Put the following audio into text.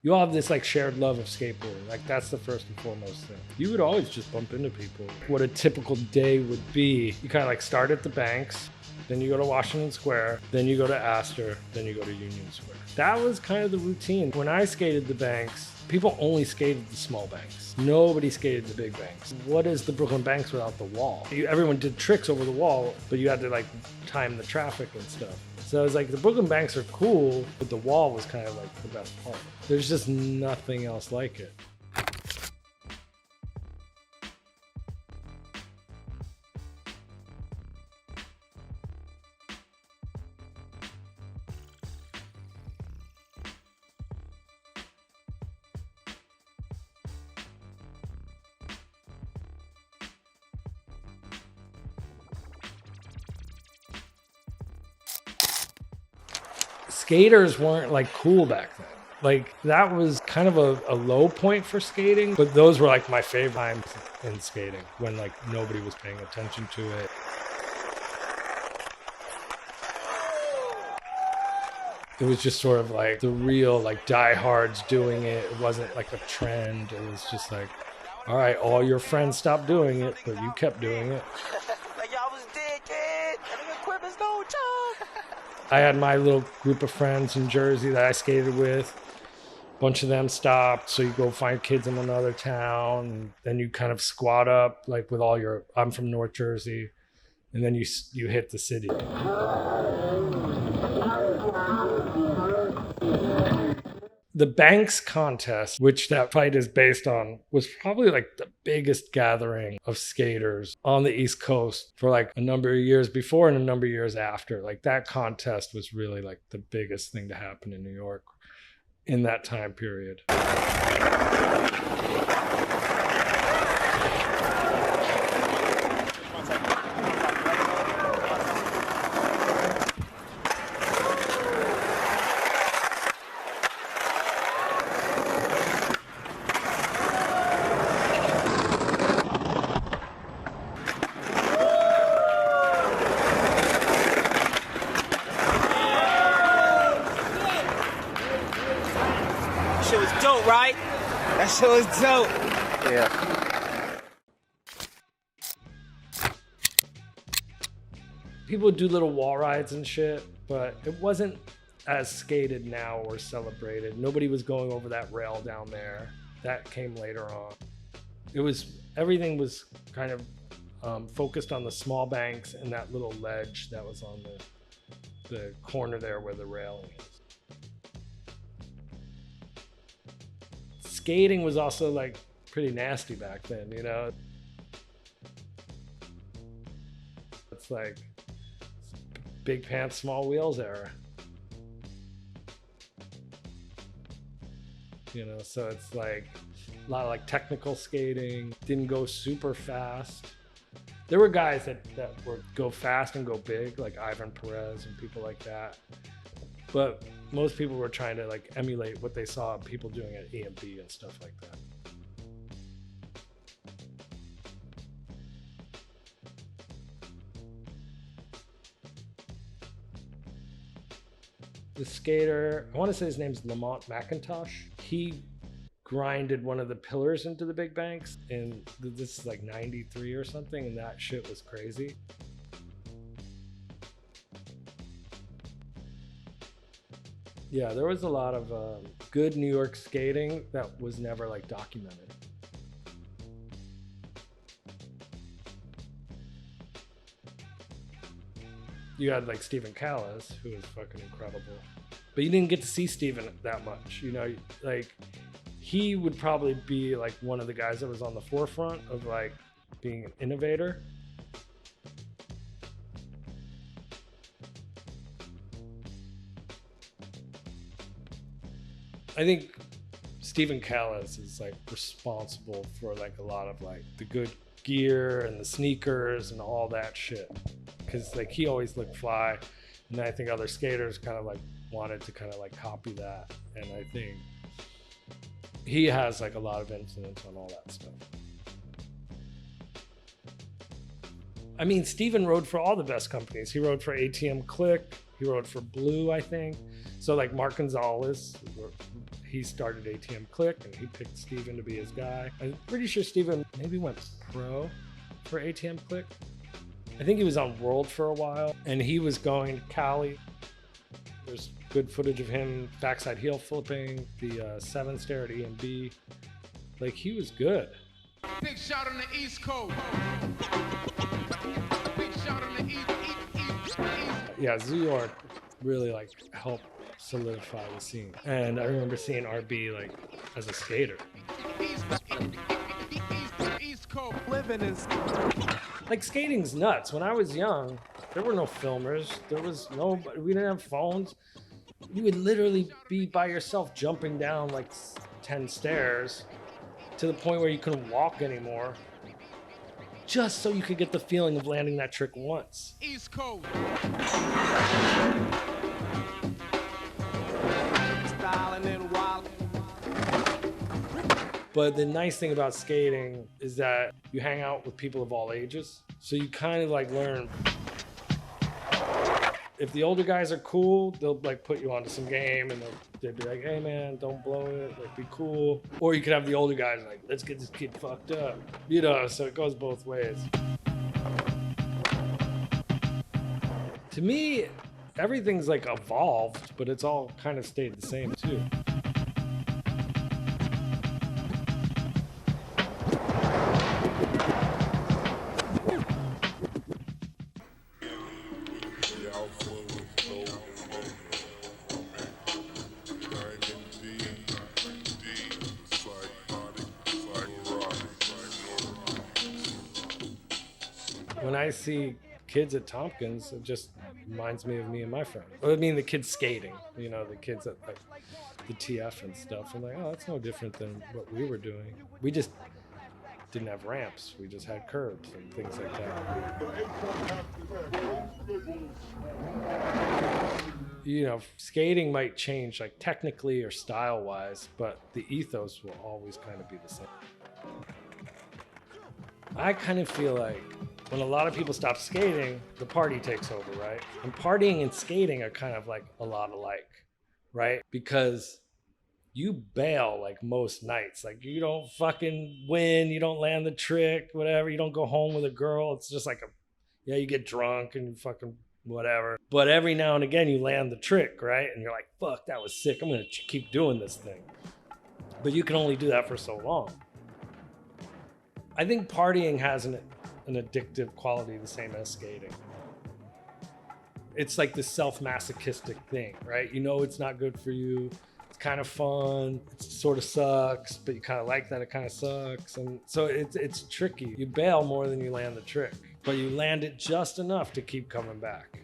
You all have this like shared love of skateboarding. Like that's the first and foremost thing. You would always just bump into people. What a typical day would be, you kind of like start at the banks, then you go to Washington Square, then you go to Astor, then you go to Union Square. That was kind of the routine. When I skated the banks, people only skated the small banks. Nobody skated the big banks. What is the Brooklyn Banks without the wall? Everyone did tricks over the wall, but you had to like time the traffic and stuff. So it's like the Brooklyn Banks are cool, but the wall was kind of like the best part. There's just nothing else like it. Skaters weren't like cool back then. Like that was kind of a low point for skating, but those were like my favorite times in skating when like nobody was paying attention to it. It was just sort of like the real like diehards doing it. It wasn't like a trend. It was just like, all right, all your friends stopped doing it, but you kept doing it. Like y'all was dead, kid. And the equipment's no joke. I had my little group of friends in Jersey that I skated with. A bunch of them stopped, so you go find kids in another town, and then you kind of squat up like with all your. I'm from North Jersey, and then you hit the city. The Banks contest, which that fight is based on, was probably like the biggest gathering of skaters on the East Coast for like a number of years before and a number of years after. Like that contest was really like the biggest thing to happen in New York in that time period. Shit was dope, right? That shit was dope. Yeah. People would do little wall rides and shit, but it wasn't as skated now or celebrated. Nobody was going over that rail down there. That came later on. Everything was kind of focused on the small banks and that little ledge that was on the corner there where the railing is. Skating was also like pretty nasty back then, you know? It's like big pants, small wheels era. You know, so it's like a lot of like technical skating, didn't go super fast. There were guys that would go fast and go big, like Ivan Perez and people like that. But most people were trying to like emulate what they saw people doing at EMP and stuff like that. The skater, I want to say his name's Lamont McIntosh. He grinded one of the pillars into the big banks, and this is like 93 or something, and that shit was crazy. Yeah, there was a lot of good New York skating that was never like documented. You had like Stephen Callis, who was fucking incredible, but you didn't get to see Stephen that much. You know, like he would probably be like one of the guys that was on the forefront of like being an innovator. I think Stephen Callis is like responsible for like a lot of like the good gear and the sneakers and all that shit, because like he always looked fly, and I think other skaters kind of like wanted to kind of like copy that, and I think he has like a lot of influence on all that stuff. I mean, Steven rode for all the best companies. He rode for ATM Click, he rode for Blue, I think. So like Mark Gonzalez, he started ATM Click and he picked Steven to be his guy. I'm pretty sure Steven maybe went pro for ATM Click. I think he was on World for a while, and he was going to Cali. There's good footage of him backside heel flipping the 7 stair at E&B. Like, he was good. Big shot on the East Coast. Big shot on the East. Yeah, New York really like helped solidify the scene. And I remember seeing RB like as a skater. East Coast. Living is. Like, skating's nuts. When I was young, there were no filmers. We didn't have phones. You would literally be by yourself jumping down like 10 stairs to the point where you couldn't walk anymore, just so you could get the feeling of landing that trick once. East Coast. Styling and wild. But the nice thing about skating is that you hang out with people of all ages. So you kind of like learn. If the older guys are cool, they'll like put you onto some game and they'll be like, hey man, don't blow it, like be cool. Or you could have the older guys like, let's get this kid fucked up. You know, so it goes both ways. To me, everything's like evolved, but it's all kind of stayed the same too. When I see kids at Tompkins, it just reminds me of me and my friends. I mean, the kids skating, you know, the kids at like the TF and stuff. I'm like, oh, that's no different than what we were doing. We just didn't have ramps. We just had curbs and things like that. You know, skating might change like technically or style-wise, but the ethos will always kind of be the same. I kind of feel like when a lot of people stop skating, the party takes over, right? And partying and skating are kind of like a lot alike, right? Because you bail like most nights. Like, you don't fucking win, you don't land the trick, whatever. You don't go home with a girl. It's just like you get drunk and you fucking whatever. But every now and again you land the trick, right? And you're like, fuck, that was sick. I'm gonna keep doing this thing. But you can only do that for so long. I think partying has an addictive quality the same as skating. It's like this self-masochistic thing, right? You know it's not good for you. It's kind of fun. It sort of sucks, but you kind of like that it kind of sucks. And so it's tricky. You bail more than you land the trick, but you land it just enough to keep coming back.